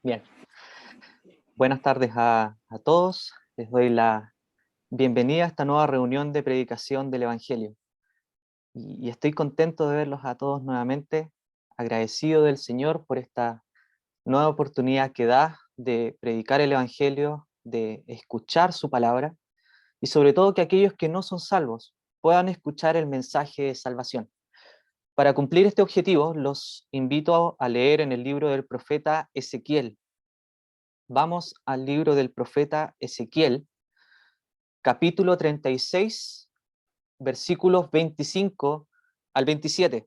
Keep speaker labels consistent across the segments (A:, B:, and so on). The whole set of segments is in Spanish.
A: Bien, buenas tardes a todos. Les doy la bienvenida a esta nueva reunión de predicación del Evangelio. Y estoy contento de verlos a todos nuevamente, agradecido del Señor por esta nueva oportunidad que da de predicar el Evangelio, de escuchar su palabra, y sobre todo que aquellos que no son salvos puedan escuchar el mensaje de salvación. Para cumplir este objetivo, los invito a leer en el libro del profeta Ezequiel. Vamos al libro del profeta Ezequiel, capítulo 36, versículos 25 al 27.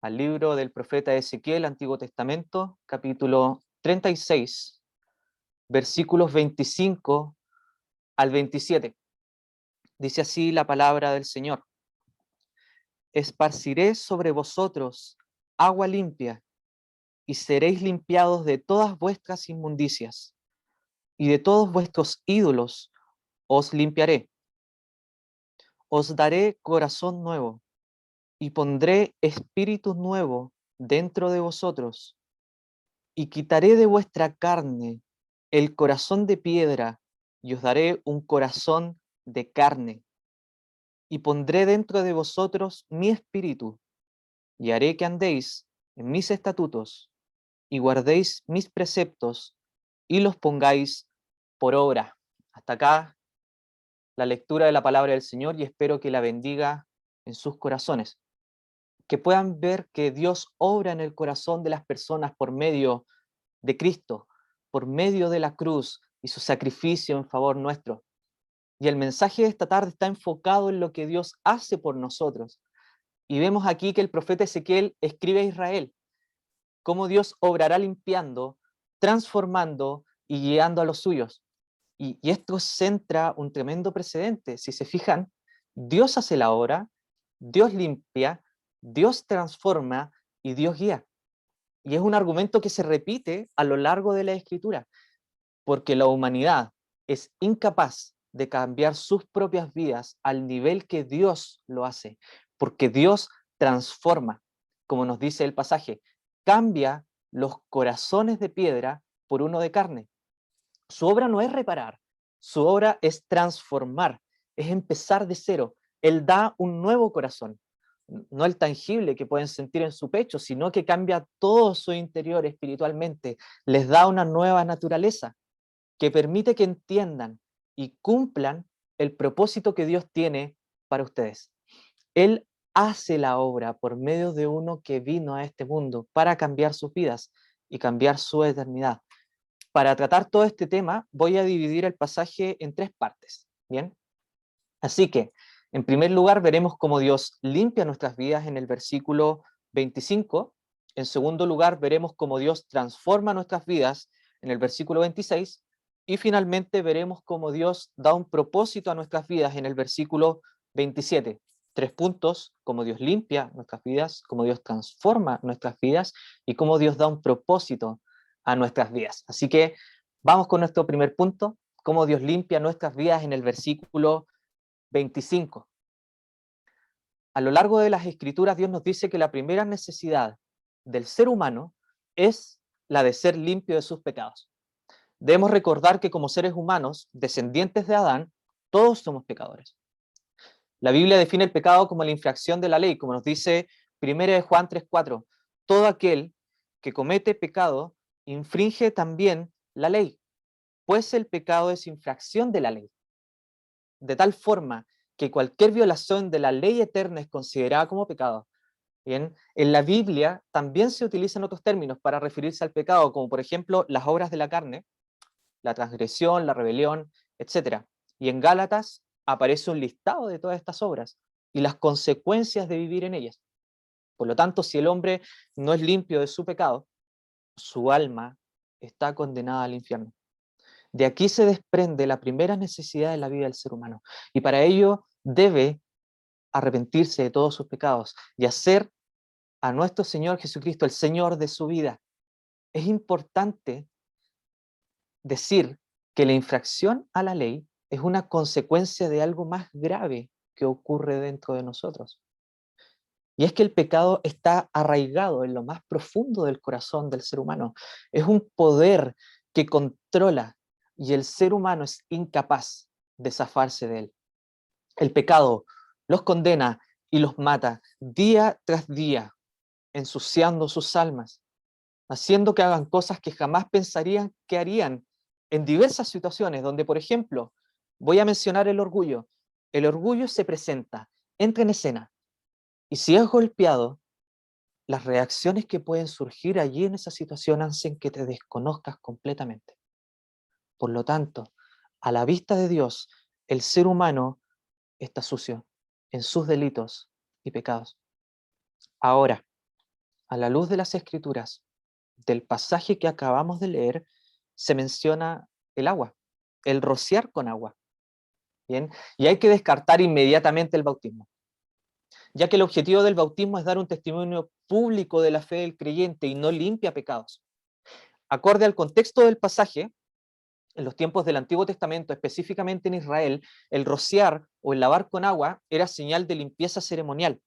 A: Al libro del profeta Ezequiel, Antiguo Testamento, capítulo 36, versículos 25 al 27. Dice así la palabra del Señor: Esparciré sobre vosotros agua limpia, y seréis limpiados de todas vuestras inmundicias, y de todos vuestros ídolos os limpiaré. Os daré corazón nuevo, y pondré espíritu nuevo dentro de vosotros, y quitaré de vuestra carne el corazón de piedra, y os daré un corazón de carne, y pondré dentro de vosotros mi espíritu, y haré que andéis en mis estatutos, y guardéis mis preceptos, y los pongáis por obra. Hasta acá la lectura de la palabra del Señor, y espero que la bendiga en sus corazones, que puedan ver que Dios obra en el corazón de las personas por medio de Cristo, por medio de la cruz y su sacrificio en favor nuestro. Y el mensaje de esta tarde está enfocado en lo que Dios hace por nosotros. Y vemos aquí que el profeta Ezequiel escribe a Israel cómo Dios obrará limpiando, transformando y guiando a los suyos. Y esto centra un tremendo precedente. Si se fijan, Dios hace la obra, Dios limpia, Dios transforma y Dios guía. Y es un argumento que se repite a lo largo de la Escritura, porque la humanidad es incapaz de cambiar sus propias vidas al nivel que Dios lo hace, porque Dios transforma, como nos dice el pasaje, cambia los corazones de piedra por uno de carne. Su obra no es reparar, su obra es transformar, es empezar de cero. Él da un nuevo corazón, no el tangible que pueden sentir en su pecho, sino que cambia todo su interior espiritualmente, les da una nueva naturaleza que permite que entiendan y cumplan el propósito que Dios tiene para ustedes. Él hace la obra por medio de uno que vino a este mundo para cambiar sus vidas y cambiar su eternidad. Para tratar todo este tema, voy a dividir el pasaje en tres partes, ¿bien? Así que, en primer lugar, veremos cómo Dios limpia nuestras vidas en el versículo 25. En segundo lugar, veremos cómo Dios transforma nuestras vidas en el versículo 26. Y finalmente veremos cómo Dios da un propósito a nuestras vidas en el versículo 27. Tres puntos: cómo Dios limpia nuestras vidas, cómo Dios transforma nuestras vidas y cómo Dios da un propósito a nuestras vidas. Así que vamos con nuestro primer punto: cómo Dios limpia nuestras vidas en el versículo 25. A lo largo de las Escrituras, Dios nos dice que la primera necesidad del ser humano es la de ser limpio de sus pecados. Debemos recordar que como seres humanos, descendientes de Adán, todos somos pecadores. La Biblia define el pecado como la infracción de la ley, como nos dice 1 Juan 3:4. Todo aquel que comete pecado infringe también la ley, pues el pecado es infracción de la ley. De tal forma que cualquier violación de la ley eterna es considerada como pecado. Bien, en la Biblia también se utilizan otros términos para referirse al pecado, como por ejemplo las obras de la carne, la transgresión, la rebelión, etc. Y en Gálatas aparece un listado de todas estas obras y las consecuencias de vivir en ellas. Por lo tanto, si el hombre no es limpio de su pecado, su alma está condenada al infierno. De aquí se desprende la primera necesidad de la vida del ser humano. Y para ello debe arrepentirse de todos sus pecados y hacer a nuestro Señor Jesucristo el Señor de su vida. Es importante decir que la infracción a la ley es una consecuencia de algo más grave que ocurre dentro de nosotros. Y es que el pecado está arraigado en lo más profundo del corazón del ser humano. Es un poder que controla y el ser humano es incapaz de zafarse de él. El pecado los condena y los mata día tras día, ensuciando sus almas, haciendo que hagan cosas que jamás pensarían que harían en diversas situaciones, donde, por ejemplo, voy a mencionar el orgullo. El orgullo se presenta, entra en escena, y si es golpeado, las reacciones que pueden surgir allí en esa situación hacen que te desconozcas completamente. Por lo tanto, a la vista de Dios, el ser humano está sucio en sus delitos y pecados. Ahora, a la luz de las Escrituras, del pasaje que acabamos de leer, se menciona el agua, el rociar con agua. ¿Bien? Y hay que descartar inmediatamente el bautismo, ya que el objetivo del bautismo es dar un testimonio público de la fe del creyente y no limpia pecados. Acorde al contexto del pasaje, en los tiempos del Antiguo Testamento, específicamente en Israel, el rociar o el lavar con agua era señal de limpieza ceremonial.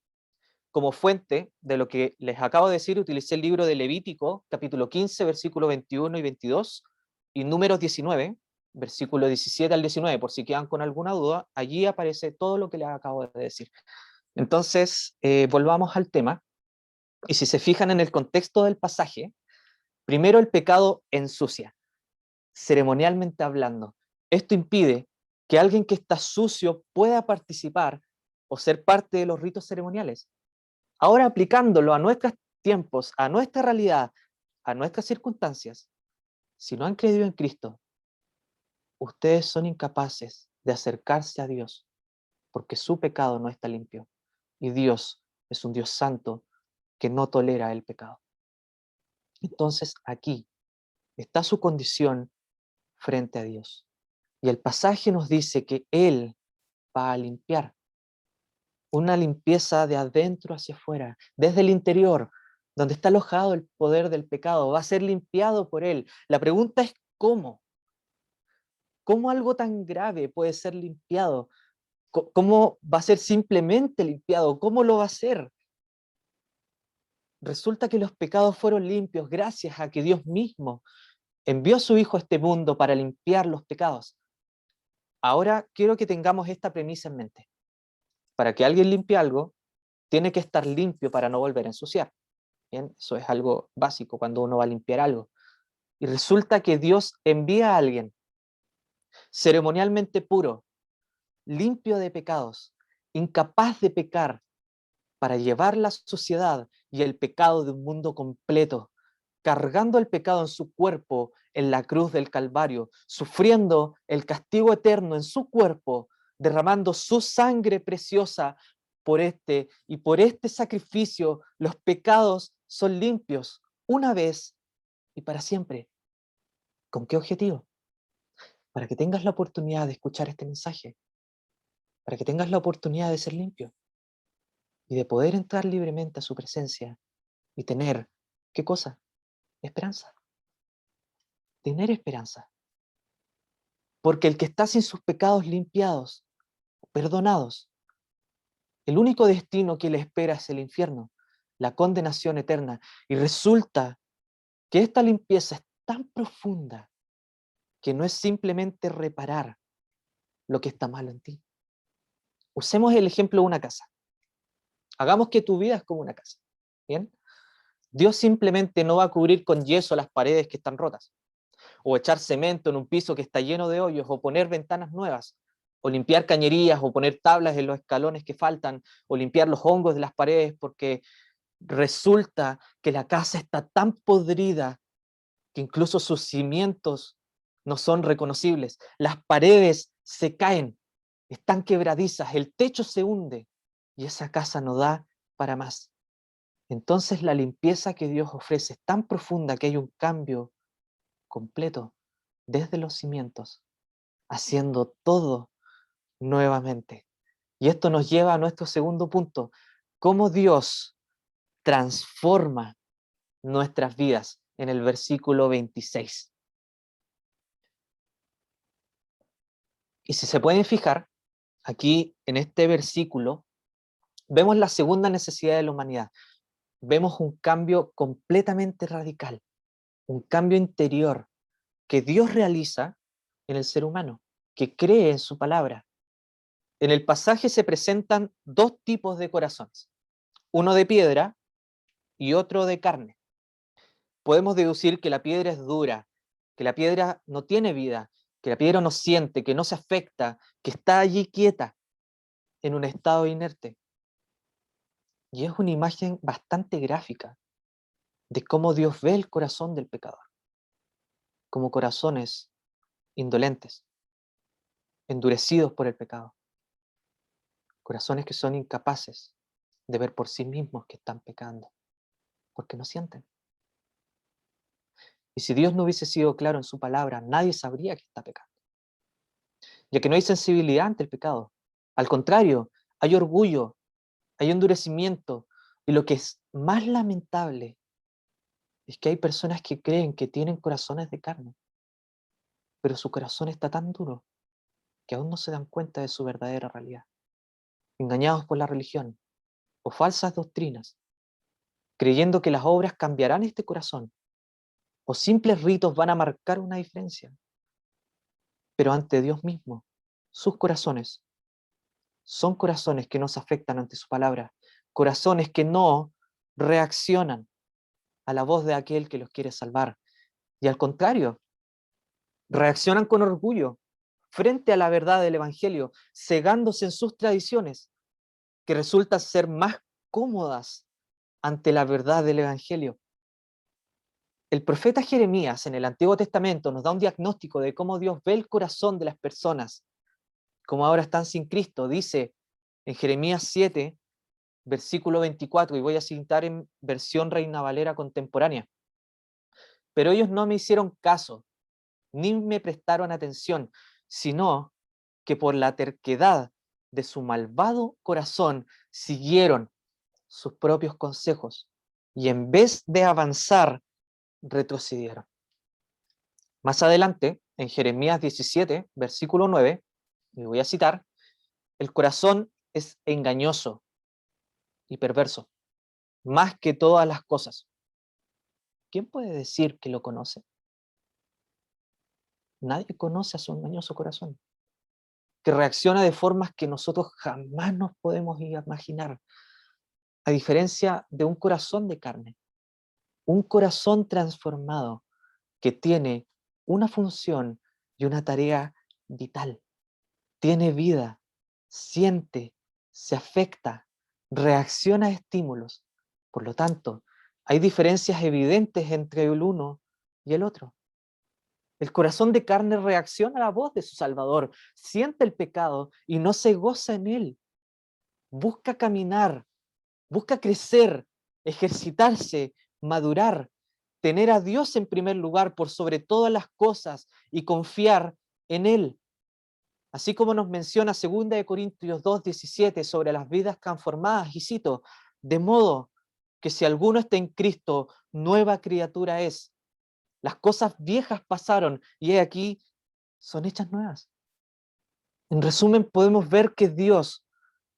A: Como fuente de lo que les acabo de decir, utilicé el libro de Levítico, capítulo 15, versículo 21 y 22, y Números 19, versículo 17 al 19, por si quedan con alguna duda, allí aparece todo lo que les acabo de decir. Entonces, volvamos al tema, y si se fijan en el contexto del pasaje, primero el pecado ensucia, ceremonialmente hablando. Esto impide que alguien que está sucio pueda participar o ser parte de los ritos ceremoniales. Ahora aplicándolo a nuestros tiempos, a nuestra realidad, a nuestras circunstancias, si no han creído en Cristo, ustedes son incapaces de acercarse a Dios porque su pecado no está limpio. Y Dios es un Dios santo que no tolera el pecado. Entonces aquí está su condición frente a Dios. Y el pasaje nos dice que Él va a limpiar. Una limpieza de adentro hacia afuera, desde el interior, donde está alojado el poder del pecado, va a ser limpiado por Él. La pregunta es ¿cómo? ¿Cómo algo tan grave puede ser limpiado? ¿Cómo va a ser simplemente limpiado? ¿Cómo lo va a hacer? Resulta que los pecados fueron limpios gracias a que Dios mismo envió a su Hijo a este mundo para limpiar los pecados. Ahora quiero que tengamos esta premisa en mente. Para que alguien limpie algo, tiene que estar limpio para no volver a ensuciar. ¿Bien? Eso es algo básico cuando uno va a limpiar algo. Y resulta que Dios envía a alguien ceremonialmente puro, limpio de pecados, incapaz de pecar, para llevar la suciedad y el pecado de un mundo completo, cargando el pecado en su cuerpo en la cruz del Calvario, sufriendo el castigo eterno en su cuerpo, derramando su sangre preciosa por este, y por este sacrificio los pecados son limpios una vez y para siempre. ¿Con qué objetivo? Para que tengas la oportunidad de escuchar este mensaje, para que tengas la oportunidad de ser limpio y de poder entrar libremente a su presencia y tener, ¿qué cosa? Esperanza. Tener esperanza. Porque el que está sin sus pecados limpiados, perdonados, el único destino que le espera es el infierno, la condenación eterna. Y resulta que esta limpieza es tan profunda que no es simplemente reparar lo que está malo en ti. Usemos el ejemplo de una casa. Hagamos que tu vida es como una casa. ¿Bien? Dios simplemente no va a cubrir con yeso las paredes que están rotas, o echar cemento en un piso que está lleno de hoyos, o poner ventanas nuevas, o limpiar cañerías, o poner tablas en los escalones que faltan, o limpiar los hongos de las paredes, porque resulta que la casa está tan podrida que incluso sus cimientos no son reconocibles. Las paredes se caen, están quebradizas, el techo se hunde y esa casa no da para más. Entonces la limpieza que Dios ofrece es tan profunda que hay un cambio completo desde los cimientos, haciendo todo nuevamente. Y esto nos lleva a nuestro segundo punto, cómo Dios transforma nuestras vidas en el versículo 26. Y si se pueden fijar, aquí en este versículo Vemos la segunda necesidad de la humanidad. Vemos un cambio completamente radical, un cambio interior que Dios realiza en el ser humano, que cree en su palabra. En el pasaje se presentan dos tipos de corazones, uno de piedra y otro de carne. Podemos deducir que la piedra es dura, que la piedra no tiene vida, que la piedra no siente, que no se afecta, que está allí quieta, en un estado inerte. Y es una imagen bastante gráfica de cómo Dios ve el corazón del pecador, como corazones indolentes, endurecidos por el pecado, corazones que son incapaces de ver por sí mismos que están pecando, porque no sienten. Y si Dios no hubiese sido claro en su palabra, nadie sabría que está pecando, ya que no hay sensibilidad ante el pecado. Al contrario, hay orgullo, hay endurecimiento, y lo que es más lamentable es que hay personas que creen que tienen corazones de carne, pero su corazón está tan duro que aún no se dan cuenta de su verdadera realidad, engañados por la religión o falsas doctrinas, creyendo que las obras cambiarán este corazón o simples ritos van a marcar una diferencia. Pero ante Dios mismo, sus corazones son corazones que nos afectan ante su palabra, corazones que no reaccionan a la voz de aquel que los quiere salvar. Y al contrario, reaccionan con orgullo frente a la verdad del Evangelio, cegándose en sus tradiciones, que resultan ser más cómodas ante la verdad del Evangelio. El profeta Jeremías en el Antiguo Testamento nos da un diagnóstico de cómo Dios ve el corazón de las personas, como ahora están sin Cristo. Dice en Jeremías 7, versículo 24, y voy a citar en versión Reina Valera contemporánea. Pero ellos no me hicieron caso, ni me prestaron atención, sino que por la terquedad de su malvado corazón siguieron sus propios consejos y en vez de avanzar, retrocedieron. Más adelante, en Jeremías 17, versículo 9, y voy a citar, el corazón es engañoso y perverso, más que todas las cosas. ¿Quién puede decir que lo conoce? Nadie conoce a su engañoso corazón, que reacciona de formas que nosotros jamás nos podemos imaginar, a diferencia de un corazón de carne, un corazón transformado que tiene una función y una tarea vital, tiene vida, siente, se afecta, reacciona a estímulos. Por lo tanto, hay diferencias evidentes entre el uno y el otro. El corazón de carne reacciona a la voz de su Salvador, siente el pecado y no se goza en él. Busca caminar, busca crecer, ejercitarse, madurar, tener a Dios en primer lugar por sobre todas las cosas y confiar en Él. Así como nos menciona 2 Corintios 2:17 sobre las vidas transformadas, y cito, de modo que si alguno está en Cristo, nueva criatura es. Las cosas viejas pasaron y he aquí, son hechas nuevas. En resumen, podemos ver que Dios,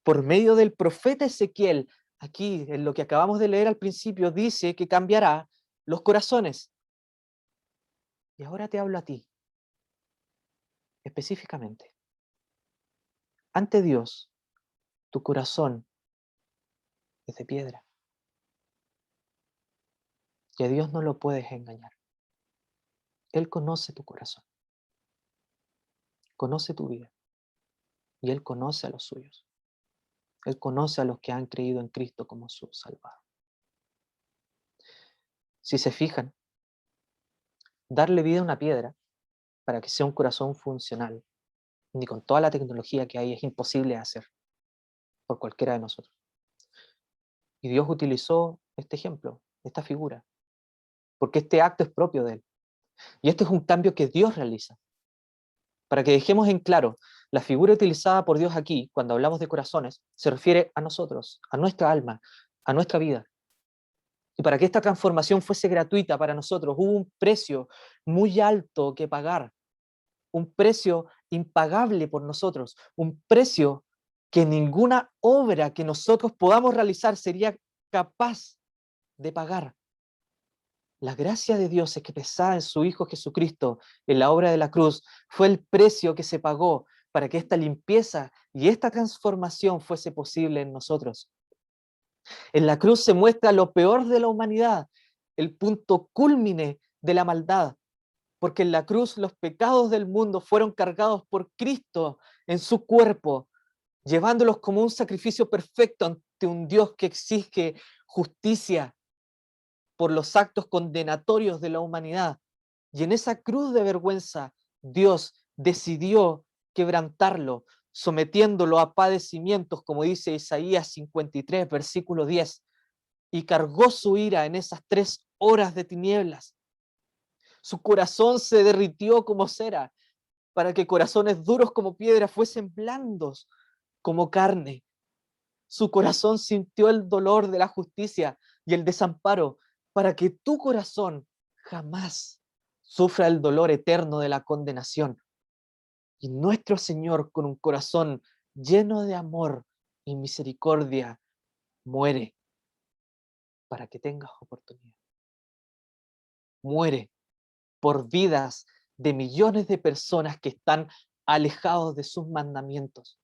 A: por medio del profeta Ezequiel, aquí en lo que acabamos de leer al principio, dice que cambiará los corazones. Y ahora te hablo a ti, específicamente. Ante Dios, tu corazón es de piedra. Y a Dios no lo puedes engañar. Él conoce tu corazón, conoce tu vida, y Él conoce a los suyos. Él conoce a los que han creído en Cristo como su Salvador. Si se fijan, darle vida a una piedra para que sea un corazón funcional, ni con toda la tecnología que hay, es imposible de hacer por cualquiera de nosotros. Y Dios utilizó este ejemplo, esta figura, porque este acto es propio de Él. Y este es un cambio que Dios realiza. Para que dejemos en claro, la figura utilizada por Dios aquí, cuando hablamos de corazones, se refiere a nosotros, a nuestra alma, a nuestra vida. Y para que esta transformación fuese gratuita para nosotros, hubo un precio muy alto que pagar, un precio impagable por nosotros, un precio que ninguna obra que nosotros podamos realizar sería capaz de pagar. La gracia de Dios expresada en su Hijo Jesucristo, en la obra de la cruz, fue el precio que se pagó para que esta limpieza y esta transformación fuese posible en nosotros. En la cruz se muestra lo peor de la humanidad, el punto cúlmine de la maldad, porque en la cruz los pecados del mundo fueron cargados por Cristo en su cuerpo, llevándolos como un sacrificio perfecto ante un Dios que exige justicia por los actos condenatorios de la humanidad. Y en esa cruz de vergüenza, Dios decidió quebrantarlo, sometiéndolo a padecimientos, como dice Isaías 53, versículo 10, y cargó su ira en esas 3 horas de tinieblas. Su corazón se derritió como cera, para que corazones duros como piedra fuesen blandos como carne. Su corazón sintió el dolor de la justicia y el desamparo, para que tu corazón jamás sufra el dolor eterno de la condenación. Y nuestro Señor, con un corazón lleno de amor y misericordia, muere para que tengas oportunidad. Muere por vidas de millones de personas que están alejados de sus mandamientos.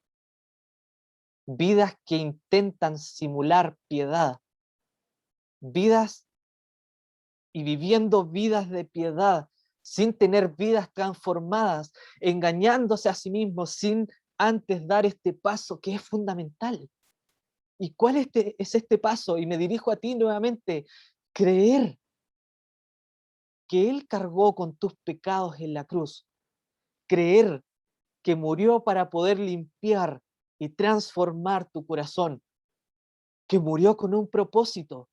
A: Vidas que intentan simular piedad. Vidas y viviendo vidas de piedad, sin tener vidas transformadas, engañándose a sí mismos, sin antes dar este paso que es fundamental. ¿Y cuál es este paso? Y me dirijo a ti nuevamente. Creer que Él cargó con tus pecados en la cruz. Creer que murió para poder limpiar y transformar tu corazón. Que murió con un propósito,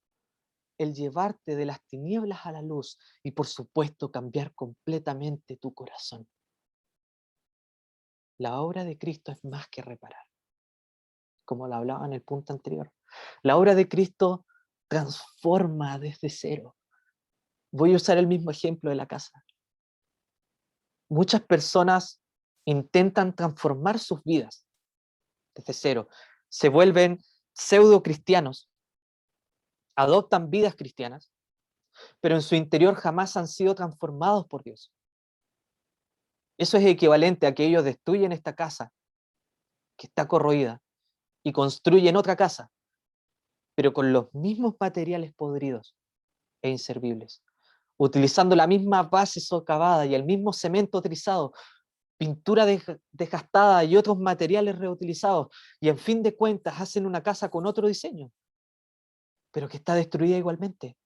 A: el llevarte de las tinieblas a la luz y, por supuesto, cambiar completamente tu corazón. La obra de Cristo es más que reparar, como lo hablaba en el punto anterior. La obra de Cristo transforma desde cero. Voy a usar el mismo ejemplo de la casa. Muchas personas intentan transformar sus vidas desde cero. Se vuelven pseudo cristianos, adoptan vidas cristianas, pero en su interior jamás han sido transformados por Dios. Eso es equivalente a que ellos destruyen esta casa que está corroída y construyen otra casa, pero con los mismos materiales podridos e inservibles, utilizando la misma base socavada y el mismo cemento utilizado, pintura desgastada y otros materiales reutilizados, y en fin de cuentas hacen una casa con otro diseño, pero que está destruida igualmente.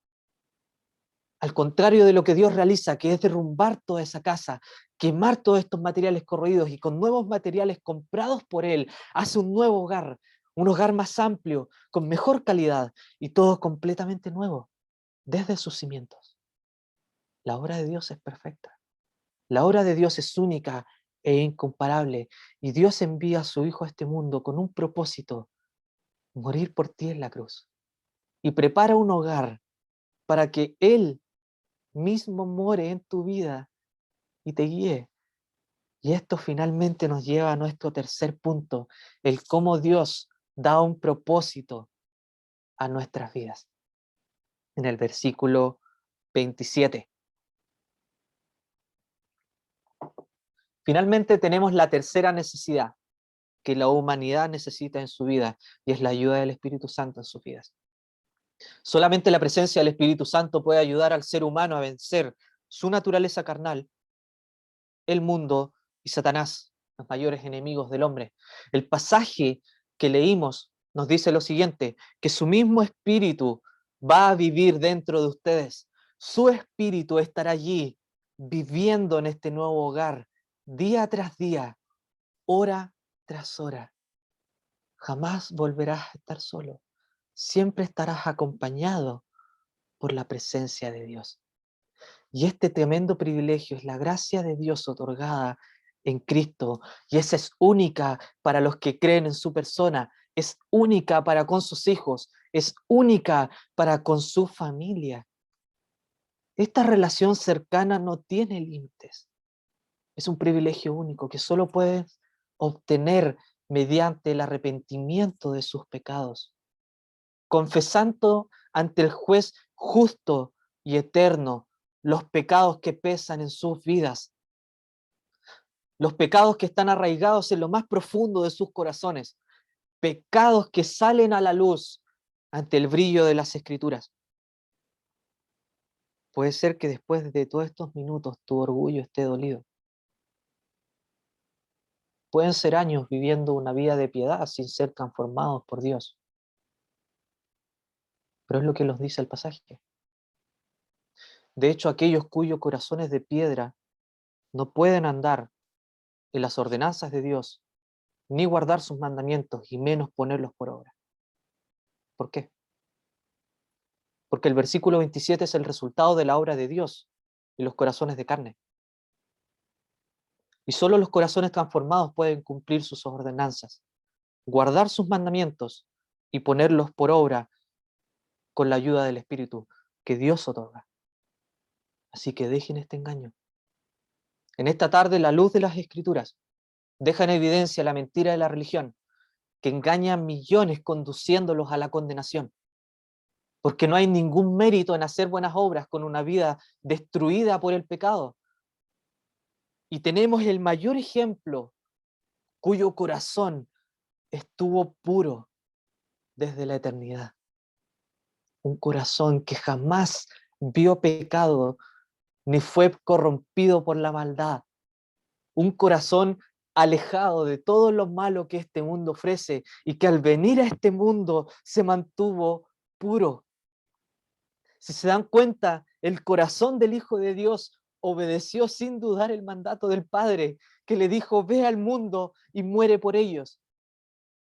A: Al contrario de lo que Dios realiza, que es derrumbar toda esa casa, quemar todos estos materiales corroídos y con nuevos materiales comprados por Él, hace un nuevo hogar, un hogar más amplio, con mejor calidad y todo completamente nuevo, desde sus cimientos. La obra de Dios es perfecta. La obra de Dios es única e incomparable y Dios envía a su Hijo a este mundo con un propósito: morir por ti en la cruz. Y prepara un hogar para que Él mismo more en tu vida y te guíe. Y esto finalmente nos lleva a nuestro tercer punto, el cómo Dios da un propósito a nuestras vidas. En el versículo 27. Finalmente tenemos la tercera necesidad que la humanidad necesita en su vida, y es la ayuda del Espíritu Santo en sus vidas. Solamente la presencia del Espíritu Santo puede ayudar al ser humano a vencer su naturaleza carnal, el mundo y Satanás, los mayores enemigos del hombre. El pasaje que leímos nos dice lo siguiente: que su mismo espíritu va a vivir dentro de ustedes. Su espíritu estará allí, viviendo en este nuevo hogar, día tras día, hora tras hora. Jamás volverás a estar solo. Siempre estarás acompañado por la presencia de Dios. Y este tremendo privilegio es la gracia de Dios otorgada en Cristo, y esa es única para los que creen en su persona, es única para con sus hijos, es única para con su familia. Esta relación cercana no tiene límites. Es un privilegio único que solo puedes obtener mediante el arrepentimiento de sus pecados, confesando ante el juez justo y eterno los pecados que pesan en sus vidas, los pecados que están arraigados en lo más profundo de sus corazones, pecados que salen a la luz ante el brillo de las Escrituras. Puede ser que después de todos estos minutos tu orgullo esté dolido. Pueden ser años viviendo una vida de piedad sin ser transformados por Dios. Pero es lo que nos dice el pasaje. De hecho, aquellos cuyo corazón es de piedra no pueden andar en las ordenanzas de Dios, ni guardar sus mandamientos, y menos ponerlos por obra. ¿Por qué? Porque el versículo 27 es el resultado de la obra de Dios y los corazones de carne. Y solo los corazones transformados pueden cumplir sus ordenanzas, guardar sus mandamientos y ponerlos por obra con la ayuda del Espíritu que Dios otorga. Así que dejen este engaño. En esta tarde, la luz de las Escrituras deja en evidencia la mentira de la religión, que engaña a millones conduciéndolos a la condenación. Porque no hay ningún mérito en hacer buenas obras con una vida destruida por el pecado. Y tenemos el mayor ejemplo cuyo corazón estuvo puro desde la eternidad. Un corazón que jamás vio pecado ni fue corrompido por la maldad. Un corazón alejado de todo lo malo que este mundo ofrece y que al venir a este mundo se mantuvo puro. Si se dan cuenta, el corazón del Hijo de Dios obedeció sin dudar el mandato del Padre, que le dijo, ve al mundo y muere por ellos.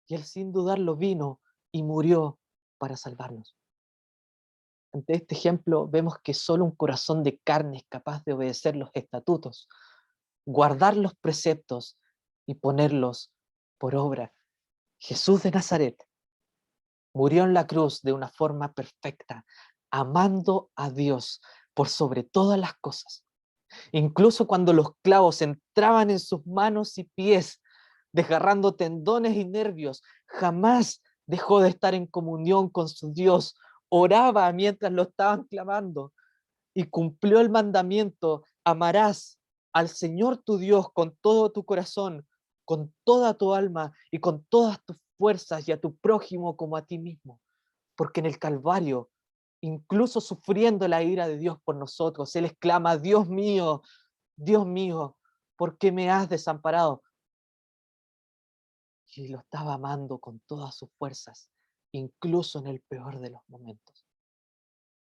A: Y él sin dudarlo vino y murió para salvarnos. Ante este ejemplo vemos que solo un corazón de carne es capaz de obedecer los estatutos, guardar los preceptos y ponerlos por obra. Jesús de Nazaret murió en la cruz de una forma perfecta, amando a Dios por sobre todas las cosas. Incluso cuando los clavos entraban en sus manos y pies, desgarrando tendones y nervios, jamás dejó de estar en comunión con su Dios. Oraba mientras lo estaban clavando y cumplió el mandamiento: amarás al Señor tu Dios con todo tu corazón, con toda tu alma y con todas tus fuerzas, y a tu prójimo como a ti mismo. Porque en el Calvario, incluso sufriendo la ira de Dios por nosotros, Él exclama, Dios mío, ¿por qué me has desamparado? Y lo estaba amando con todas sus fuerzas, incluso en el peor de los momentos,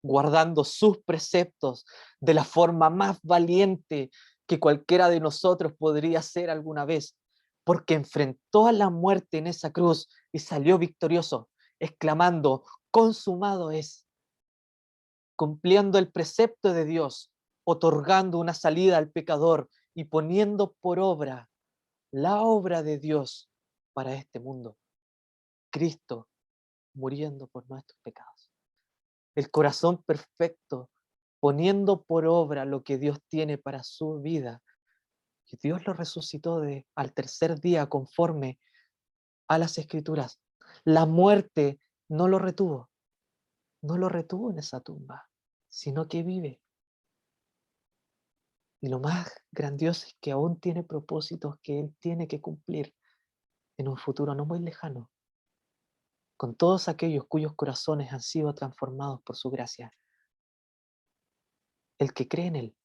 A: guardando sus preceptos de la forma más valiente que cualquiera de nosotros podría hacer alguna vez, porque enfrentó a la muerte en esa cruz y salió victorioso, exclamando, consumado es, cumpliendo el precepto de Dios, otorgando una salida al pecador y poniendo por obra la obra de Dios para este mundo. Cristo muriendo por nuestros pecados. El corazón perfecto, poniendo por obra lo que Dios tiene para su vida. Y Dios lo resucitó al tercer día conforme a las Escrituras. La muerte no lo retuvo en esa tumba, sino que vive. Y lo más grandioso es que aún tiene propósitos que Él tiene que cumplir en un futuro no muy lejano, con todos aquellos cuyos corazones han sido transformados por su gracia. El que cree en Él,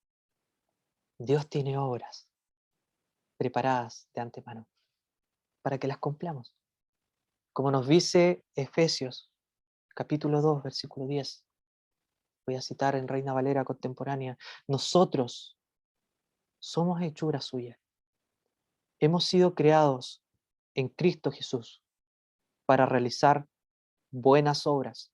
A: Dios tiene obras preparadas de antemano para que las cumplamos. Como nos dice Efesios, capítulo 2, versículo 10, voy a citar en Reina Valera contemporánea, nosotros somos hechura suya. Hemos sido creados en Cristo Jesús para realizar buenas obras,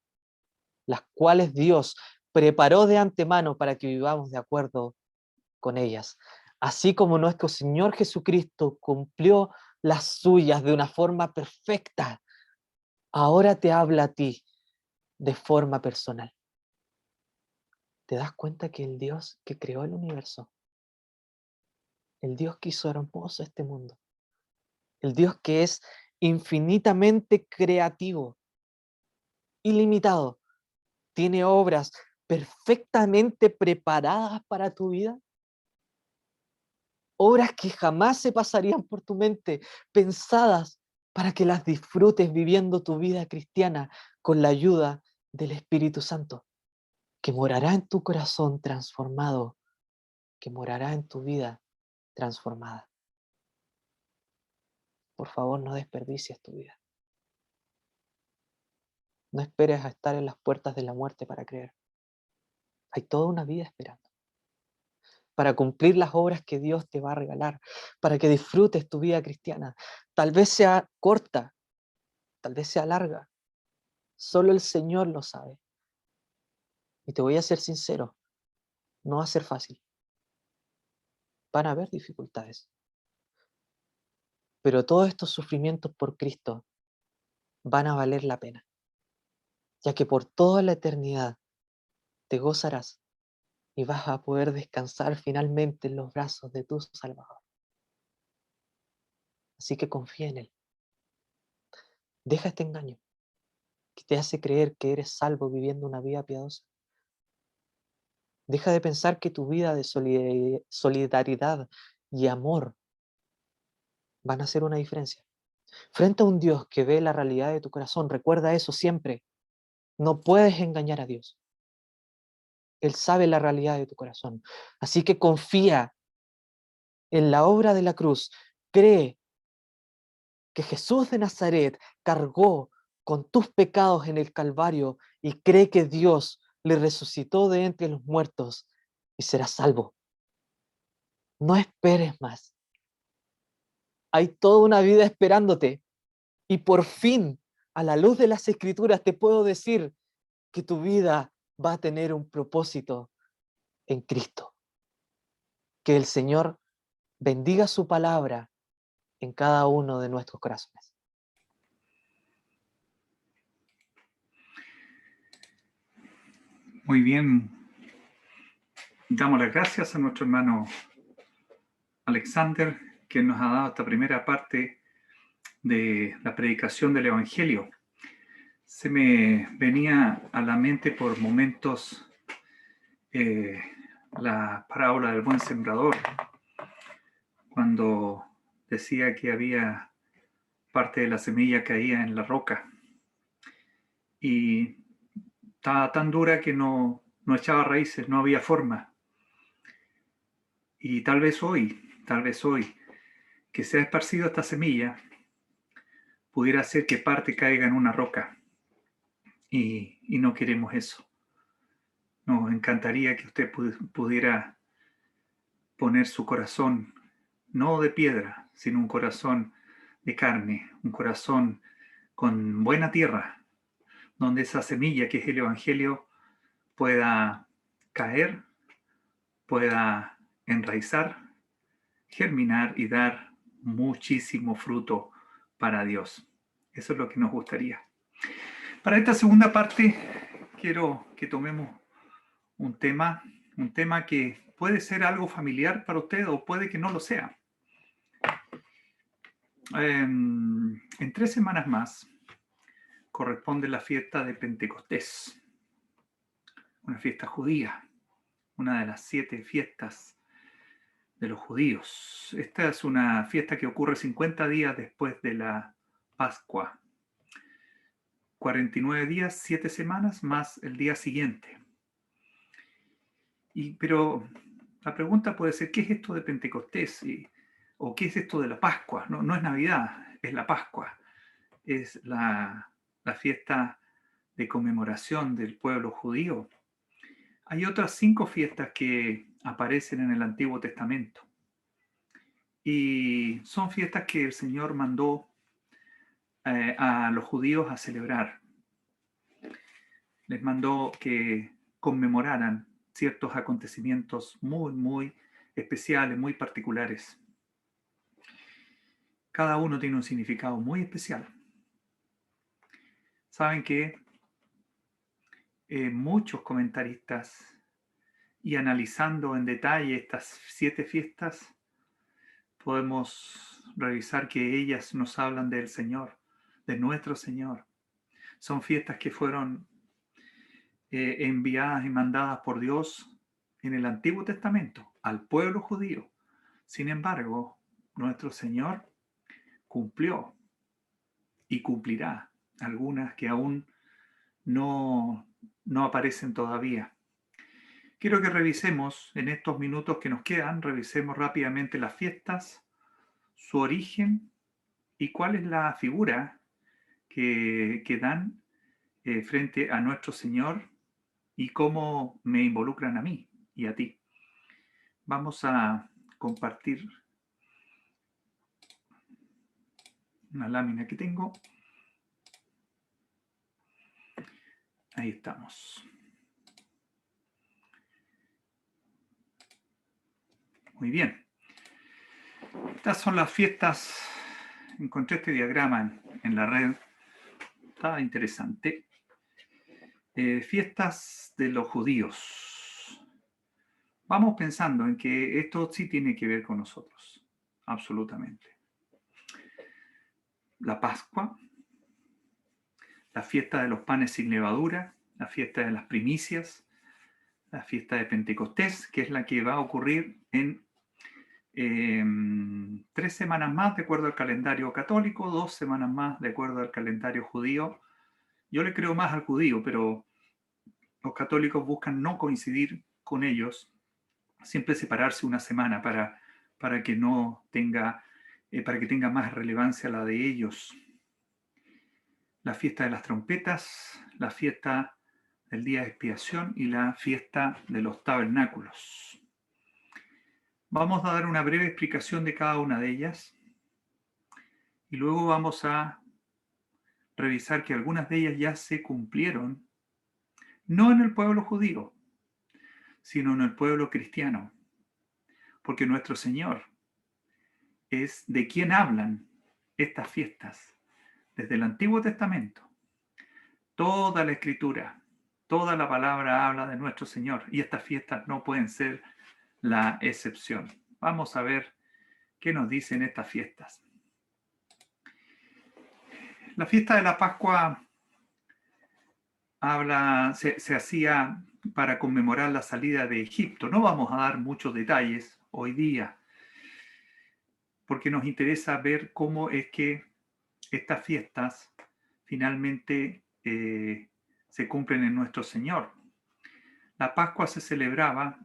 A: las cuales Dios preparó de antemano para que vivamos de acuerdo con ellas. Así como nuestro Señor Jesucristo cumplió las suyas de una forma perfecta, ahora te habla a ti de forma personal. ¿Te das cuenta que el Dios que creó el universo, el Dios que hizo hermoso este mundo, el Dios que es infinitamente creativo, ilimitado, tiene obras perfectamente preparadas para tu vida, obras que jamás se pasarían por tu mente, pensadas para que las disfrutes viviendo tu vida cristiana con la ayuda del Espíritu Santo, que morará en tu corazón transformado, que morará en tu vida transformada. Por favor, no desperdicies tu vida. No esperes a estar en las puertas de la muerte para creer. Hay toda una vida esperando, para cumplir las obras que Dios te va a regalar, para que disfrutes tu vida cristiana. Tal vez sea corta, tal vez sea larga. Solo el Señor lo sabe. Y te voy a ser sincero, no va a ser fácil. Van a haber dificultades. Pero todos estos sufrimientos por Cristo van a valer la pena, ya que por toda la eternidad te gozarás y vas a poder descansar finalmente en los brazos de tu Salvador. Así que confía en Él. Deja este engaño que te hace creer que eres salvo viviendo una vida piadosa. Deja de pensar que tu vida de solidaridad y amor van a hacer una diferencia. Frente a un Dios que ve la realidad de tu corazón, recuerda eso siempre. No puedes engañar a Dios. Él sabe la realidad de tu corazón. Así que confía en la obra de la cruz. Cree que Jesús de Nazaret cargó con tus pecados en el Calvario y cree que Dios le resucitó de entre los muertos y serás salvo. No esperes más. Hay toda una vida esperándote y por fin, a la luz de las Escrituras, te puedo decir que tu vida va a tener un propósito en Cristo. Que el Señor bendiga su palabra en cada uno de nuestros corazones.
B: Muy bien. Damos las gracias a nuestro hermano Alexander, que nos ha dado esta primera parte de la predicación del Evangelio. Se me venía a la mente por momentos la parábola del buen sembrador, cuando decía que había parte de la semilla caía en la roca y estaba tan dura que no echaba raíces, no había forma. Y tal vez hoy, que se ha esparcido esta semilla, pudiera ser que parte caiga en una roca. Y no queremos eso. Nos encantaría que usted pudiera poner su corazón, no de piedra, sino un corazón de carne, un corazón con buena tierra, donde esa semilla que es el Evangelio pueda caer, pueda enraizar, germinar y dar muchísimo fruto para Dios. Eso es lo que nos gustaría. Para esta segunda parte quiero que tomemos un tema que puede ser algo familiar para usted o puede que no lo sea. En 3 semanas más corresponde la fiesta de Pentecostés, una fiesta judía, una de las 7 fiestas de los judíos. Esta es una fiesta que ocurre 50 días después de la Pascua. 49 días, 7 semanas más el día siguiente. Pero la pregunta puede ser, ¿qué es esto de Pentecostés? ¿O qué es esto de la Pascua? No es Navidad, es la Pascua. Es la fiesta de conmemoración del pueblo judío. Hay otras 5 fiestas que aparecen en el Antiguo Testamento. Y son fiestas que el Señor mandó a los judíos a celebrar. Les mandó que conmemoraran ciertos acontecimientos muy, muy especiales, muy particulares. Cada uno tiene un significado muy especial. Saben que muchos comentaristas, y analizando en detalle estas 7 fiestas, podemos revisar que ellas nos hablan del Señor, de nuestro Señor. Son fiestas que fueron enviadas y mandadas por Dios en el Antiguo Testamento al pueblo judío. Sin embargo, nuestro Señor cumplió y cumplirá algunas que aún no aparecen todavía. Quiero que revisemos en estos minutos que nos quedan, revisemos rápidamente las fiestas, su origen y cuál es la figura que dan frente a nuestro Señor y cómo me involucran a mí y a ti. Vamos a compartir una lámina que tengo. Ahí estamos. Muy bien. Estas son las fiestas. Encontré este diagrama en la red. Está interesante. Fiestas de los judíos. Vamos pensando en que esto sí tiene que ver con nosotros. Absolutamente. La Pascua, la fiesta de los panes sin levadura, la fiesta de las primicias, la fiesta de Pentecostés, que es la que va a ocurrir en 3 semanas más de acuerdo al calendario católico, 2 semanas más de acuerdo al calendario judío. Yo le creo más al judío, pero los católicos buscan no coincidir con ellos, siempre separarse una semana para que no tenga, para que tenga más relevancia la de ellos. La fiesta de las trompetas, la fiesta del día de expiación y la fiesta de los tabernáculos. Vamos a dar una breve explicación de cada una de ellas y luego vamos a revisar que algunas de ellas ya se cumplieron, no en el pueblo judío, sino en el pueblo cristiano, porque nuestro Señor es de quien hablan estas fiestas desde el Antiguo Testamento. Toda la Escritura, toda la palabra habla de nuestro Señor y estas fiestas no pueden ser la excepción. Vamos a ver qué nos dicen estas fiestas. La fiesta de la Pascua se hacía para conmemorar la salida de Egipto. No vamos a dar muchos detalles hoy día, porque nos interesa ver cómo es que estas fiestas finalmente se cumplen en nuestro Señor. La Pascua se celebraba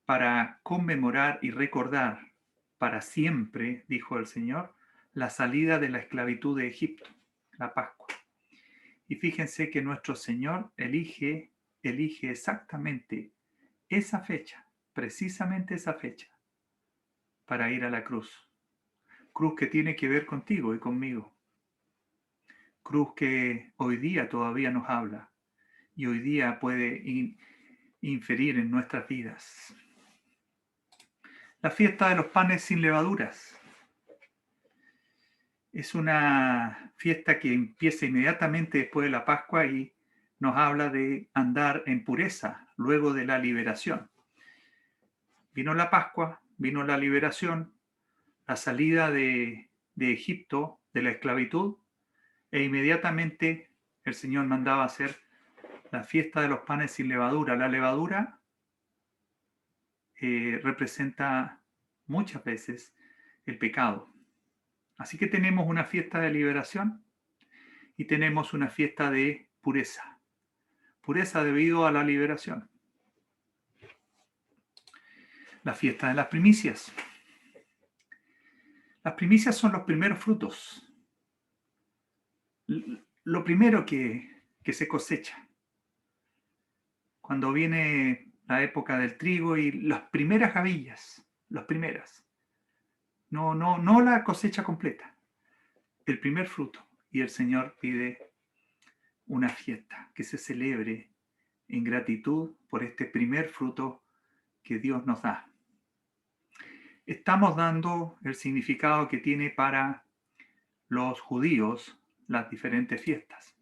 B: para conmemorar y recordar para siempre, dijo el Señor, la salida de la esclavitud de Egipto, la Pascua. Y fíjense que nuestro Señor elige exactamente esa fecha, precisamente esa fecha, para ir a la cruz. Cruz que tiene que ver contigo y conmigo. Cruz que hoy día todavía nos habla y hoy día puede inferir en nuestras vidas. La fiesta de los panes sin levaduras. Es una fiesta que empieza inmediatamente después de la Pascua y nos habla de andar en pureza luego de la liberación. Vino la Pascua, vino la liberación, la salida de Egipto, de la esclavitud, e inmediatamente el Señor mandaba hacer la fiesta de los panes sin levadura. La levadura representa muchas veces el pecado. Así que tenemos una fiesta de liberación y tenemos una fiesta de pureza. Pureza debido a la liberación. La fiesta de las primicias. Las primicias son los primeros frutos. Lo primero que se cosecha. Cuando viene la época del trigo y las primeras gavillas, las primeras. No la cosecha completa, el primer fruto. Y el Señor pide una fiesta que se celebre en gratitud por este primer fruto que Dios nos da. Estamos dando el significado que tiene para los judíos las diferentes fiestas.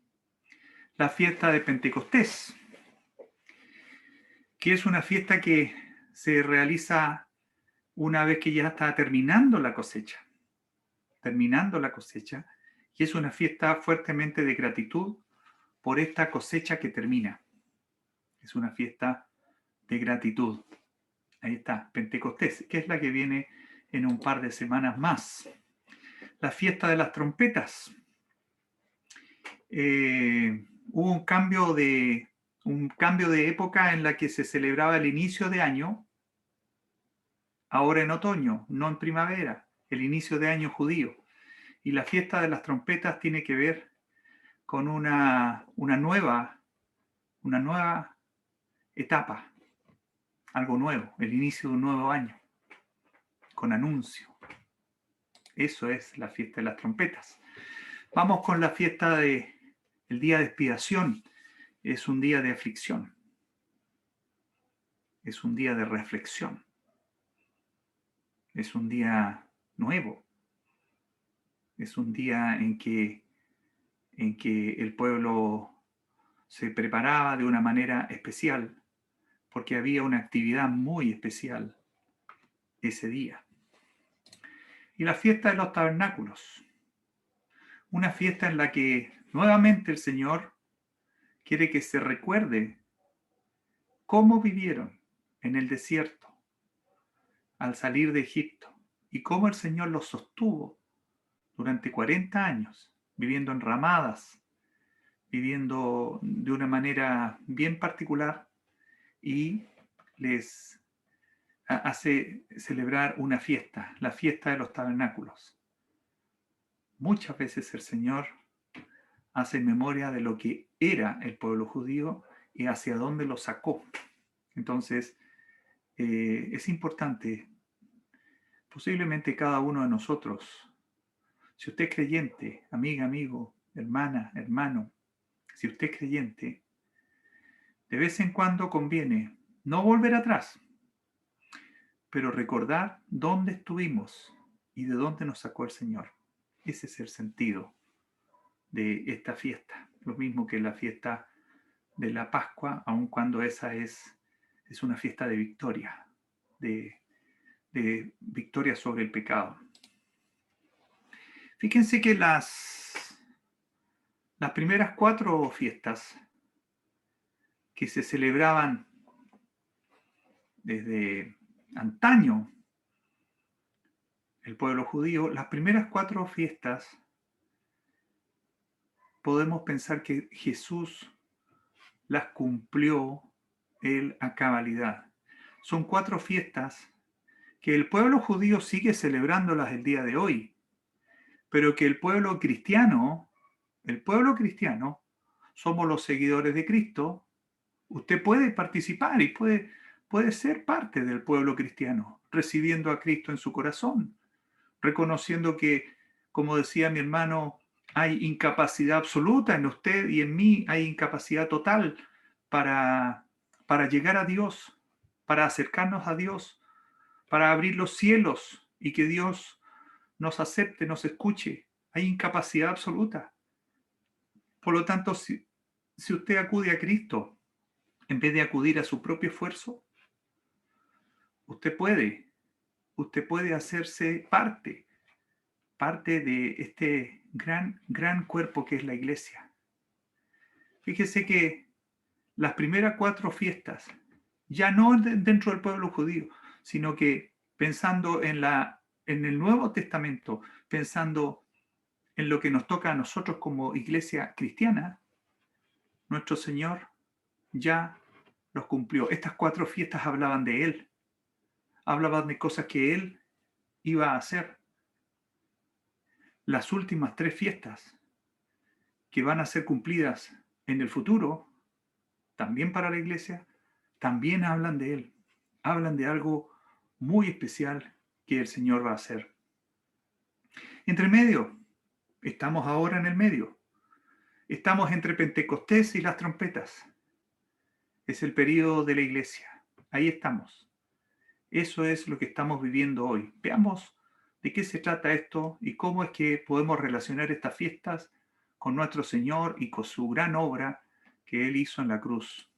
B: La fiesta de Pentecostés, que es una fiesta que se realiza una vez que ya está terminando la cosecha. terminando la cosecha, y es una fiesta fuertemente de gratitud por esta cosecha que termina. Es una fiesta de gratitud. Ahí está, Pentecostés, que es la que viene en un par de semanas más. La fiesta de las trompetas. Hubo un cambio de época en la que se celebraba el inicio de año, ahora en otoño, no en primavera, el inicio de año judío. Y la fiesta de las trompetas tiene que ver con una nueva etapa, algo nuevo, el inicio de un nuevo año, con anuncio. Eso es la fiesta de las trompetas. Vamos con la fiesta del día de expiación. Es un día de aflicción. Es un día de reflexión. Es un día nuevo. Es un día en que el pueblo se preparaba de una manera especial, porque había una actividad muy especial ese día. Y la fiesta de los tabernáculos. Una fiesta en la que nuevamente el Señor quiere que se recuerde cómo vivieron en el desierto al salir de Egipto y cómo el Señor los sostuvo durante 40 años, viviendo en ramadas, viviendo de una manera bien particular, y les hace celebrar una fiesta, la fiesta de los tabernáculos. Muchas veces el Señor hace memoria de lo que era el pueblo judío y hacia dónde lo sacó. Entonces, es importante, posiblemente cada uno de nosotros, si usted es creyente, amiga, amigo, hermana, hermano, si usted es creyente, de vez en cuando conviene no volver atrás, pero recordar dónde estuvimos y de dónde nos sacó el Señor. Ese es el sentido de esta fiesta. Lo mismo que la fiesta de la Pascua, aun cuando esa es una fiesta de victoria, de victoria sobre el pecado. Fíjense que las primeras 4 fiestas que se celebraban desde antaño el pueblo judío, las primeras 4 fiestas podemos pensar que Jesús las cumplió él a cabalidad. Son 4 fiestas que el pueblo judío sigue celebrándolas el día de hoy, pero que el pueblo cristiano, somos los seguidores de Cristo. Usted puede participar y puede ser parte del pueblo cristiano, recibiendo a Cristo en su corazón, reconociendo que, como decía mi hermano, hay incapacidad absoluta en usted y en mí, hay incapacidad total para llegar a Dios, para acercarnos a Dios, para abrir los cielos y que Dios nos acepte, nos escuche. Hay incapacidad absoluta. Por lo tanto, si usted acude a Cristo en vez de acudir a su propio esfuerzo, usted puede hacerse parte de este gran cuerpo que es la iglesia. Fíjese que las primeras 4 fiestas, ya no dentro del pueblo judío, sino que pensando en el Nuevo Testamento, pensando en lo que nos toca a nosotros como iglesia cristiana, nuestro Señor ya los cumplió. Estas 4 fiestas hablaban de Él, hablaban de cosas que Él iba a hacer. Las últimas 3 fiestas que van a ser cumplidas en el futuro, también para la iglesia, también hablan de Él. Hablan de algo muy especial que el Señor va a hacer. Entre medio, estamos ahora en el medio. Estamos entre Pentecostés y las trompetas. Es el período de la iglesia. Ahí estamos. Eso es lo que estamos viviendo hoy. Veamos de qué se trata esto y cómo es que podemos relacionar estas fiestas con nuestro Señor y con su gran obra que Él hizo en la cruz.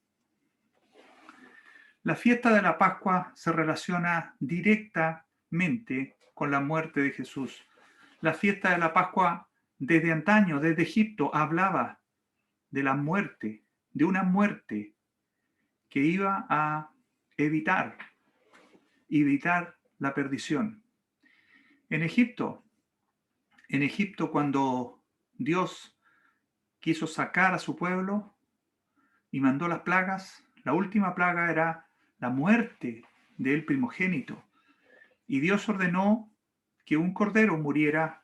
B: La fiesta de la Pascua se relaciona directamente con la muerte de Jesús. La fiesta de la Pascua desde antaño, desde Egipto, hablaba de la muerte, de una muerte que iba a evitar la perdición. En Egipto cuando Dios quiso sacar a su pueblo y mandó las plagas, la última plaga era la muerte del primogénito. Y Dios ordenó que un cordero muriera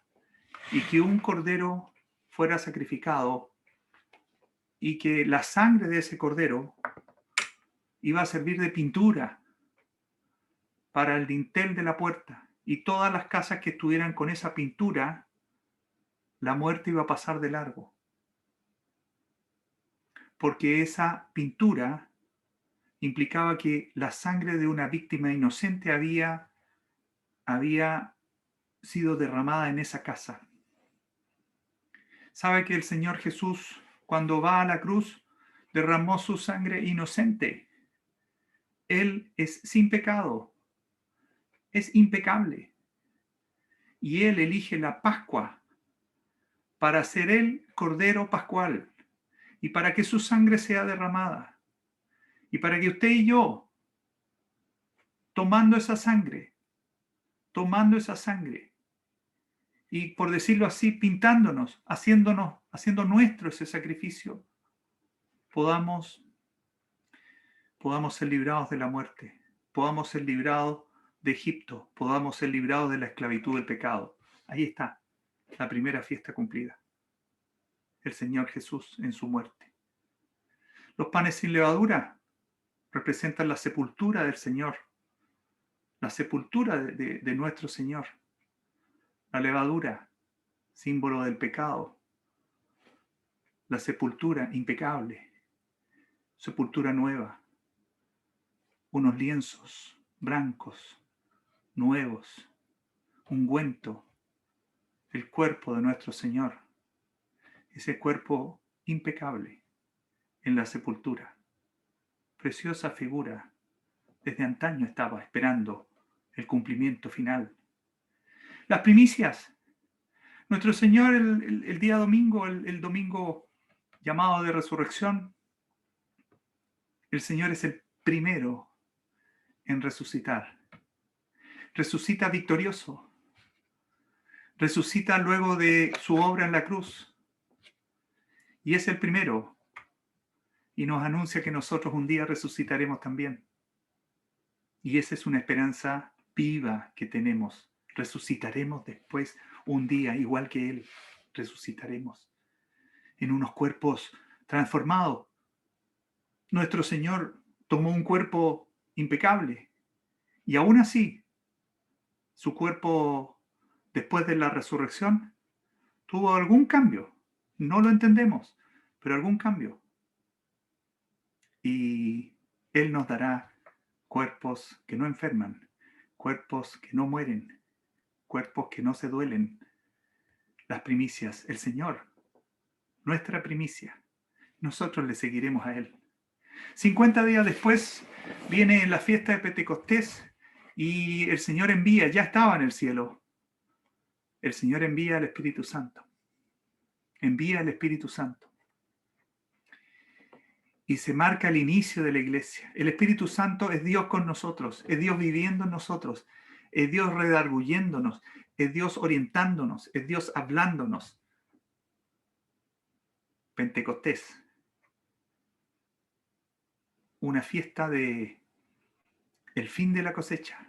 B: y que un cordero fuera sacrificado y que la sangre de ese cordero iba a servir de pintura para el dintel de la puerta. Y todas las casas que estuvieran con esa pintura, la muerte iba a pasar de largo. Porque esa pintura implicaba que la sangre de una víctima inocente había sido derramada en esa casa. Sabe que el Señor Jesús, cuando va a la cruz, derramó su sangre inocente. Él es sin pecado, es impecable. Y Él elige la Pascua para ser el Cordero Pascual y para que su sangre sea derramada. Y para que usted y yo, tomando esa sangre, y por decirlo así, pintándonos, haciendo nuestro ese sacrificio, podamos ser librados de la muerte, podamos ser librados de Egipto, podamos ser librados de la esclavitud del pecado. Ahí está la primera fiesta cumplida. El Señor Jesús en su muerte. Los panes sin levadura representan la sepultura del Señor, la sepultura de nuestro Señor. La levadura, símbolo del pecado. La sepultura impecable, sepultura nueva. Unos lienzos blancos, nuevos, ungüento, el cuerpo de nuestro Señor, ese cuerpo impecable en la sepultura. Preciosa figura, desde antaño estaba esperando el cumplimiento final. Las primicias. Nuestro Señor el día domingo, el domingo llamado de resurrección, el Señor es el primero en resucitar. Resucita victorioso. Resucita luego de su obra en la cruz. Y es el primero. Y nos anuncia que nosotros un día resucitaremos también. Y esa es una esperanza viva que tenemos. Resucitaremos después un día, igual que Él. Resucitaremos en unos cuerpos transformados. Nuestro Señor tomó un cuerpo impecable. Y aún así, su cuerpo, después de la resurrección, tuvo algún cambio. No lo entendemos, pero algún cambio. Y Él nos dará cuerpos que no enferman, cuerpos que no mueren, cuerpos que no se duelen. Las primicias, el Señor, nuestra primicia. Nosotros le seguiremos a Él. 50 días después viene la fiesta de Pentecostés y el Señor envía, ya estaba en el cielo, el Señor envía al Espíritu Santo. Envía al Espíritu Santo. Y se marca el inicio de la iglesia. El Espíritu Santo es Dios con nosotros, es Dios viviendo en nosotros, es Dios redarguyéndonos, es Dios orientándonos, es Dios hablándonos. Pentecostés. Una fiesta de el fin de la cosecha,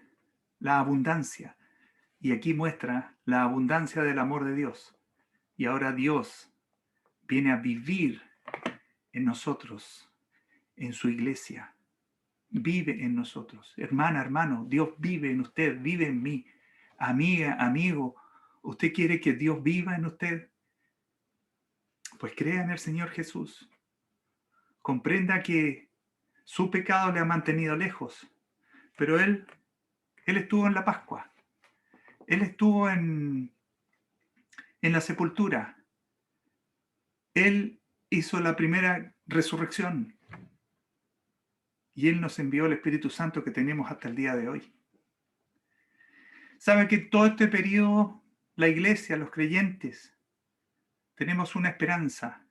B: la abundancia. Y aquí muestra la abundancia del amor de Dios. Y ahora Dios viene a vivir en nosotros, en su iglesia. Vive en nosotros. Hermana, hermano, Dios vive en usted, vive en mí. Amiga, amigo, ¿usted quiere que Dios viva en usted? Pues crea en el Señor Jesús. Comprenda que su pecado le ha mantenido lejos, pero Él estuvo en la Pascua. Él estuvo en la sepultura. Él hizo la primera resurrección. Y Él nos envió el Espíritu Santo que tenemos hasta el día de hoy. ¿Sabe que todo este periodo, la iglesia, los creyentes, tenemos una esperanza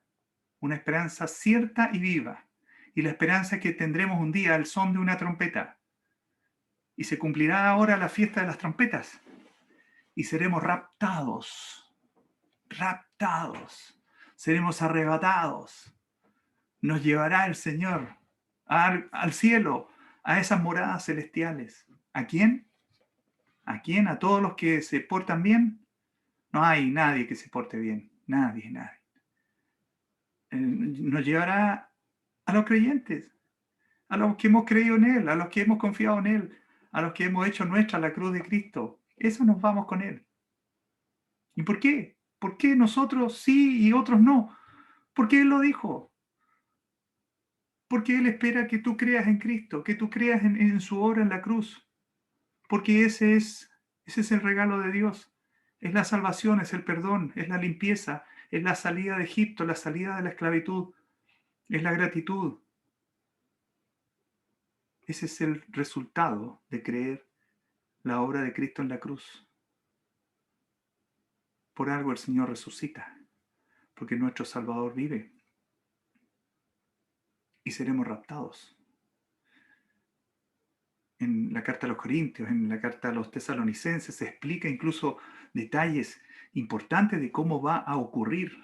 B: cierta y viva. Y la esperanza es que tendremos un día el son de una trompeta. Y se cumplirá ahora la fiesta de las trompetas. Y seremos raptados, seremos arrebatados. Nos llevará el Señor al cielo, a esas moradas celestiales. ¿A quién? ¿A quién? ¿A todos los que se portan bien? No hay nadie que se porte bien. Nadie. Nos llevará a los creyentes, a los que hemos creído en Él, a los que hemos confiado en Él, a los que hemos hecho nuestra la cruz de Cristo. Eso nos vamos con Él. ¿Y por qué? ¿Por qué nosotros sí y otros no? Porque Él lo dijo. Porque Él espera que tú creas en Cristo, que tú creas en su obra en la cruz. Porque ese es el regalo de Dios. Es la salvación, es el perdón, es la limpieza, es la salida de Egipto, la salida de la esclavitud, es la gratitud. Ese es el resultado de creer la obra de Cristo en la cruz. Por algo el Señor resucita, porque nuestro Salvador vive y seremos raptados. En la carta a los Corintios, en la carta a los Tesalonicenses, se explica incluso detalles importantes de cómo va a ocurrir.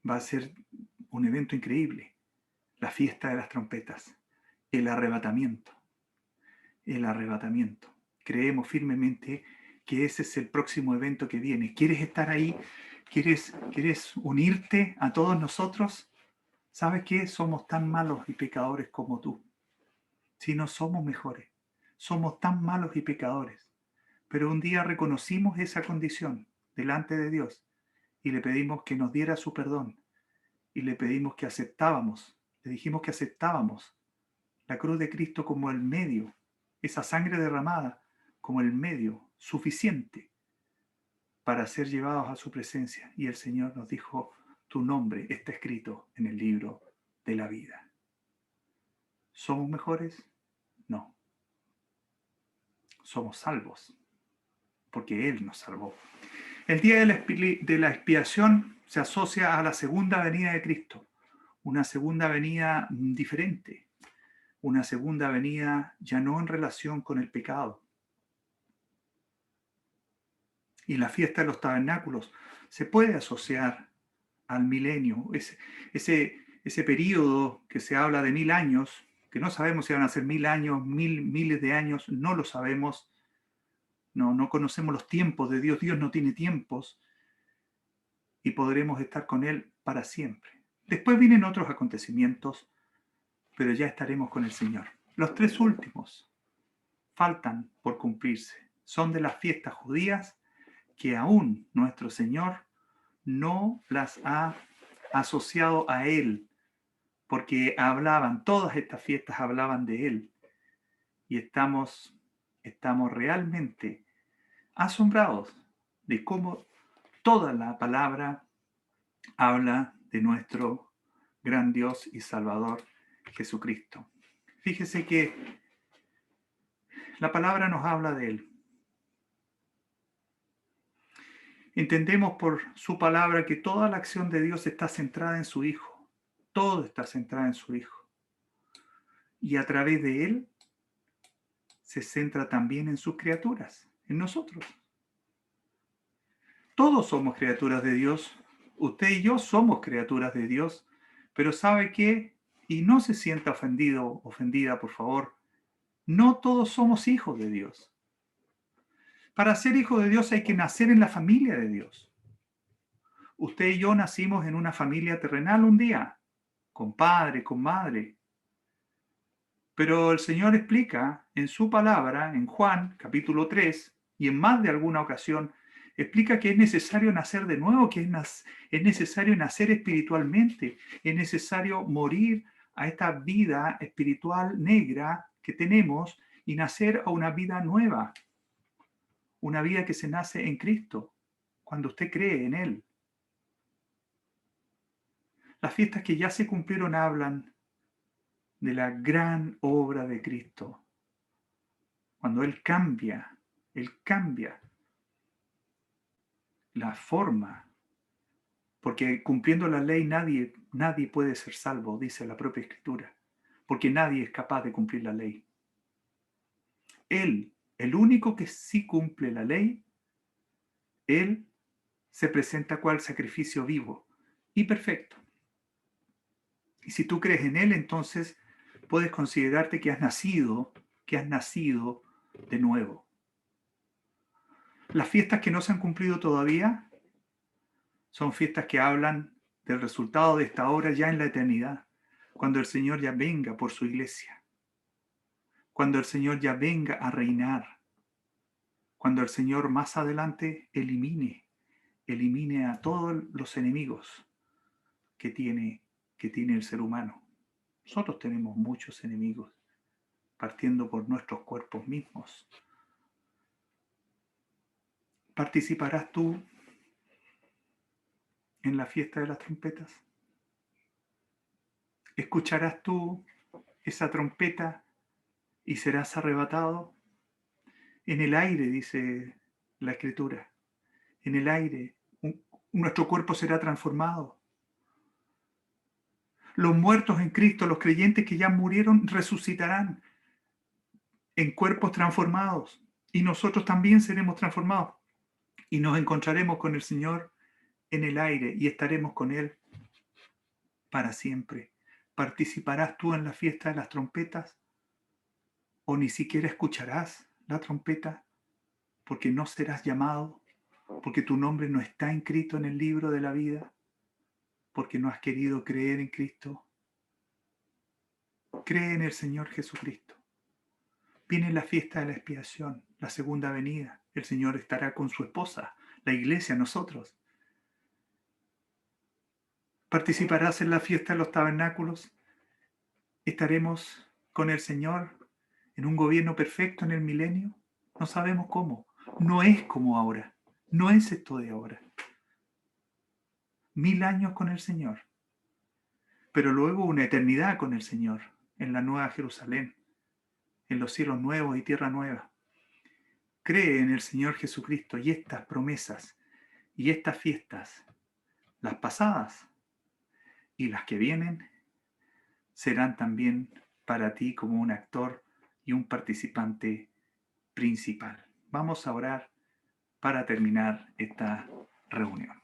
B: Va a ser un evento increíble. La fiesta de las trompetas, el arrebatamiento. Creemos firmemente que ese es el próximo evento que viene. ¿Quieres estar ahí? ¿Quieres unirte a todos nosotros? ¿Sabes qué? Somos tan malos y pecadores como tú. Si no somos mejores, somos tan malos y pecadores. Pero un día reconocimos esa condición delante de Dios y le pedimos que nos diera su perdón y le pedimos que le dijimos que aceptábamos la cruz de Cristo como el medio, esa sangre derramada como el medio suficiente para ser llevados a su presencia. Y el Señor nos dijo, tu nombre está escrito en el libro de la vida. ¿Somos mejores? No. Somos salvos, porque Él nos salvó. El día de la expiación se asocia a la segunda venida de Cristo, una segunda venida diferente, una segunda venida ya no en relación con el pecado. Y la fiesta de los tabernáculos se puede asociar al milenio, ese periodo que se habla de 1000 años, que no sabemos si van a ser 1000 años, miles de años, no lo sabemos, no conocemos los tiempos de Dios, Dios no tiene tiempos, y podremos estar con Él para siempre. Después vienen otros acontecimientos, pero ya estaremos con el Señor. Los 3 últimos faltan por cumplirse. Son de las fiestas judías que aún nuestro Señor no las ha asociado a Él, porque todas estas fiestas hablaban de Él. Y estamos realmente asombrados de cómo toda la palabra habla de nuestro gran Dios y Salvador Jesucristo. Fíjese que la palabra nos habla de Él. Entendemos por su palabra que toda la acción de Dios está centrada en su Hijo. Todo está centrado en su Hijo. Y a través de Él se centra también en sus criaturas, en nosotros. Todos somos criaturas de Dios. Usted y yo somos criaturas de Dios. Pero ¿sabe qué? Y no se sienta ofendido, ofendida, por favor. No todos somos hijos de Dios. Para ser hijo de Dios hay que nacer en la familia de Dios. Usted y yo nacimos en una familia terrenal un día, con padre, con madre. Pero el Señor explica en su palabra, en Juan capítulo 3, y en más de alguna ocasión, explica que es necesario nacer de nuevo, que es necesario nacer espiritualmente, es necesario morir a esta vida espiritual negra que tenemos y nacer a una vida nueva, una vida que se nace en Cristo, cuando usted cree en Él. Las fiestas que ya se cumplieron hablan de la gran obra de Cristo, cuando Él cambia Él cambia la forma, porque cumpliendo la ley nadie puede ser salvo, dice la propia Escritura, porque nadie es capaz de cumplir la ley. Él, el único que sí cumple la ley, Él se presenta cual sacrificio vivo y perfecto. Y si tú crees en Él, entonces puedes considerarte que has nacido de nuevo. Las fiestas que no se han cumplido todavía son fiestas que hablan del resultado de esta obra ya en la eternidad, cuando el Señor ya venga por su iglesia, cuando el Señor ya venga a reinar, cuando el Señor más adelante elimine a todos los enemigos que tiene el ser humano. Nosotros tenemos muchos enemigos, partiendo por nuestros cuerpos mismos. ¿Participarás tú en la fiesta de las trompetas? ¿Escucharás tú esa trompeta y serás arrebatado? En el aire, dice la Escritura, en el aire, nuestro cuerpo será transformado. Los muertos en Cristo, los creyentes que ya murieron, resucitarán en cuerpos transformados y nosotros también seremos transformados y nos encontraremos con el Señor en el aire y estaremos con Él para siempre. ¿Participarás tú en la fiesta de las trompetas o ni siquiera escucharás la trompeta porque no serás llamado, porque tu nombre no está inscrito en el libro de la vida, porque no has querido creer en Cristo? Cree en el Señor Jesucristo. Viene la fiesta de la expiación, la segunda venida. El Señor estará con su esposa, la iglesia, nosotros. ¿Participarás en la fiesta de los tabernáculos? ¿Estaremos con el Señor en un gobierno perfecto en el milenio? No sabemos cómo. No es como ahora. No es esto de ahora. 1000 años con el Señor. Pero luego una eternidad con el Señor en la nueva Jerusalén, en los cielos nuevos y tierra nueva. Cree en el Señor Jesucristo y estas promesas y estas fiestas, las pasadas y las que vienen, serán también para ti como un actor y un participante principal. Vamos a orar para terminar esta reunión.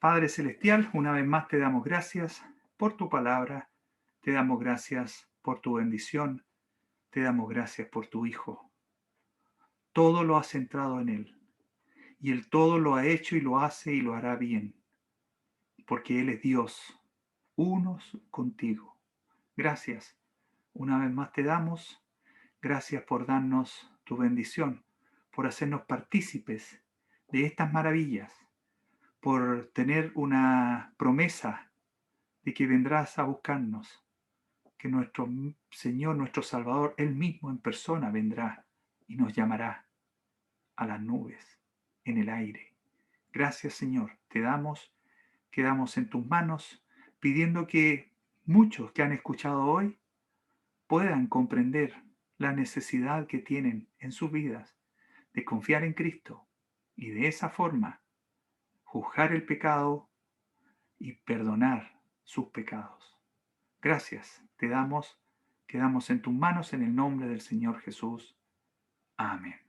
B: Padre Celestial, una vez más te damos gracias por tu palabra, te damos gracias por tu bendición, te damos gracias por tu Hijo. Todo lo has centrado en Él, y Él todo lo ha hecho y lo hace y lo hará bien, porque Él es Dios, unos contigo. Gracias. Una vez más te damos gracias por darnos tu bendición, por hacernos partícipes de estas maravillas, por tener una promesa de que vendrás a buscarnos, que nuestro Señor, nuestro Salvador, Él mismo en persona vendrá y nos llamará a las nubes, en el aire. Gracias, Señor, te damos, quedamos en tus manos, pidiendo que muchos que han escuchado hoy puedan comprender la necesidad que tienen en sus vidas de confiar en Cristo y de esa forma juzgar el pecado y perdonar sus pecados. Gracias, te damos, quedamos en tus manos en el nombre del Señor Jesús. Amén.